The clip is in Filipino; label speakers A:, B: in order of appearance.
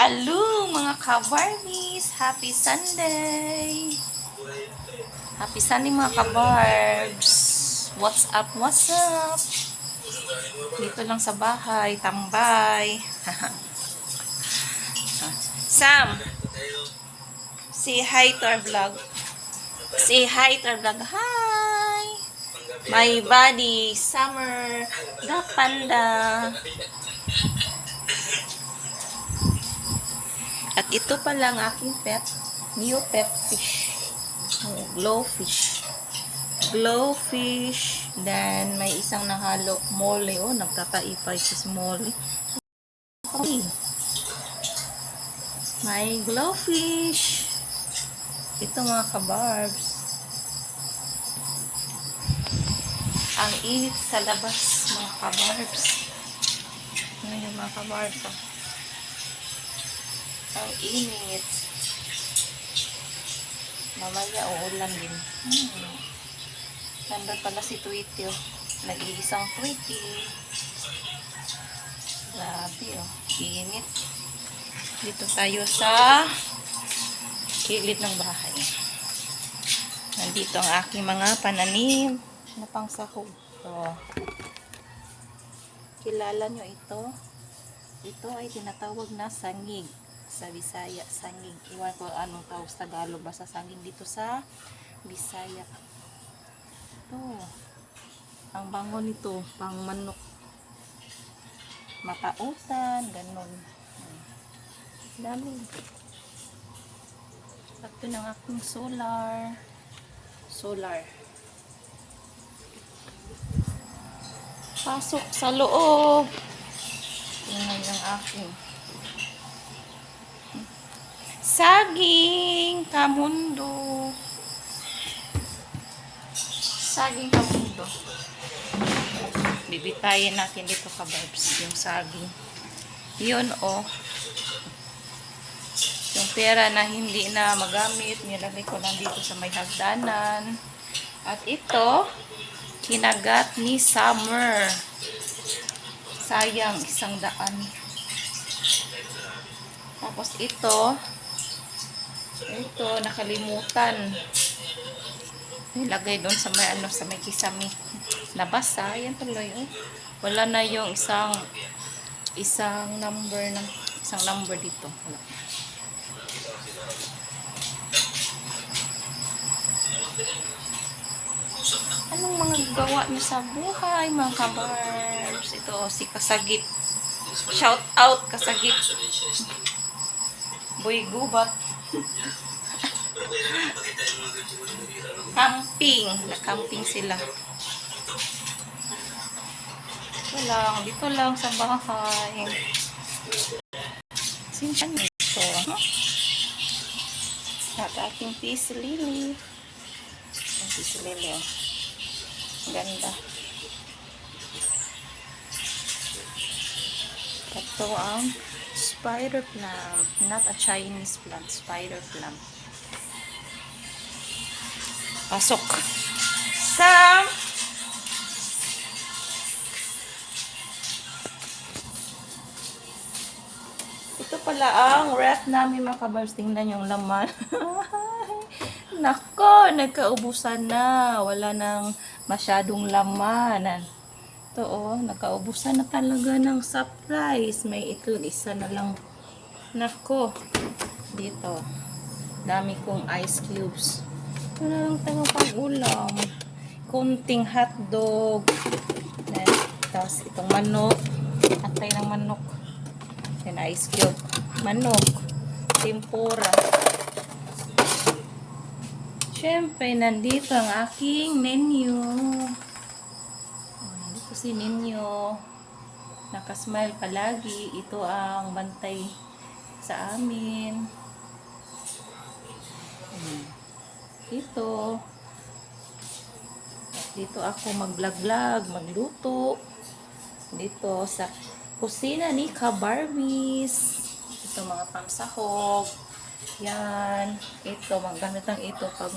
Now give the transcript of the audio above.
A: Hello mga ka-Barbies! Happy Sunday! Happy Sunday mga ka-Barbs! What's up? What's up? Dito lang sa bahay, tambay. Sam! Say hi to our vlog. Say hi to our vlog. Hi! My buddy, Summer, the panda. At ito pa lang aking pet, new pet fish, glowfish. Glowfish, then may isang nahalo, mole, oh, nagkakaipay si mole. Okay. May glowfish. Ito mga kabarbs. Ang init sa labas, mga kabarbs. Ngayon mga kabarbs, oh. Ang init. Mamaya uulan din. Nandun pala si Tweety, oh. Nag-iisang Tweety. Grabe, oh. Init. Dito tayo sa kilid ng bahay. Nandito ang aking mga pananim na pangsahog. So, kilala nyo ito? Ito ay tinatawag na sangig. Sa Bisaya, sangig. Iwan ko anong tawag sa Tagalog, basta sangig dito sa Bisaya. Ito. Ang bango nito, pang manok. Matautan, ganun. Dami. Ito ng aking solar. Pasok sa loob. Tingnan yung aking saging kamundo. Saging kamundo. Bibitayin natin dito kabarbs yung saging. Yun, oh. Yung pera na hindi na magamit, nilagay ko lang dito sa may hagdanan. At ito, kinagat ni Summer. Sayang, 100. Tapos ito, nakalimutan. Nilagay doon sa may sa may kisame. Nabasa, yan tuloy, oh. Wala na yung isang number dito. Wala. Anong mga gawa niyo sa buhay, mga kabarbs? Ito, si Kasagip. Shout out, Kasagip. Boy gubat. Camping. Nag-camping sila. Dito lang sa bahay. Simpan ito. At aking peace lily. Ang peace lily, oh. Ganda. Ito ang spider plant. Not a Chinese plant. Spider plant. Pasok. Sam! Ito pala ang ref namin mga kabarbs. Tingnan yung laman. Nako, nagkaubusan na. Wala nang masyadong laman. Ito, oh, nagkaubusan na talaga ng supplies. May itlog, isa na lang. Nako, dito. Dami kong ice cubes. Ito na lang tayo pag-ulam. Kunting hotdog. Tapos itong manok. Atay ng manok. Yan, ice cube. Manok. Tempura. Siyempre, nandito ang aking menu. Nandito si Ninyo. Nakasmile palagi. Ito ang bantay sa amin. Dito ako mag-vlog-vlog, magluto. Dito sa kusina ni Ka-Barbies. Ito mga pangsahog. Yan. Ito, maggamit ang ito pag